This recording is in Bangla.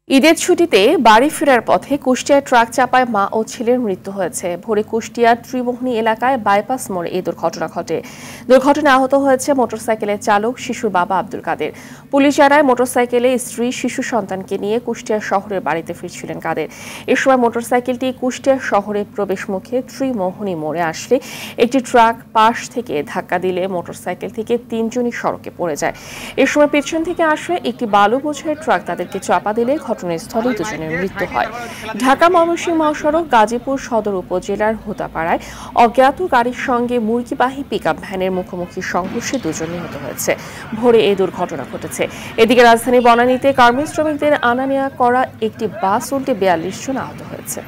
ঈদের ছুটিতে বাড়ি ফেরার পথে কুষ্টিয়ায় ট্রাক চাপায় মা ও ছেলের মৃত্যু হয়েছে। ভোরে কুষ্টিয়ার ত্রিমোহনী এলাকায় বাইপাস মোড়ে এই দুর্ঘটনা ঘটে। দুর্ঘটনায় আহত হয়েছে মোটরসাইকেলের চালক শিশুর বাবা আব্দুল কাদের। পুলিশ জানায় মোটরসাইকেলে স্ত্রী শিশু সন্তানকে নিয়ে কুষ্টিয়া শহরের বাড়িতে ফিরছিলেন কাদের। এ সময় মোটরসাইকেলটি কুষ্টিয়া শহরের প্রবেশ মুখে ত্রিমোহনী মোড়ে আসলে একটি ট্রাক পাশ থেকে ধাক্কা দিলে মোটরসাইকেল থেকে তিনজনই সড়কে পড়ে যায়। এ সময় পেছন থেকে আসে একটি বালু বোঝাই ট্রাক তাদেরকে চাপা দিলে ঘটনাস্থলে দুজনের মৃত্যু হয়। ঢাকা ময়মনসিংহ মহাসড়ক গাজীপুর সদর উপজেলার হোতাপাড়ায় অজ্ঞাত গাড়ির সঙ্গে মুরগিবাহী পিকআপ ভ্যানের মুখোমুখি সংঘর্ষে দুজন নিহত হয়েছে। ভোরে এই দুর্ঘটনা ঘটেছে। এদিকে রাজধানীর বনানীতে গার্মেন্টস শ্রমিকদের আনা নেওয়া করা একটি বাস উল্টে ৪২ জন আহত হয়েছে।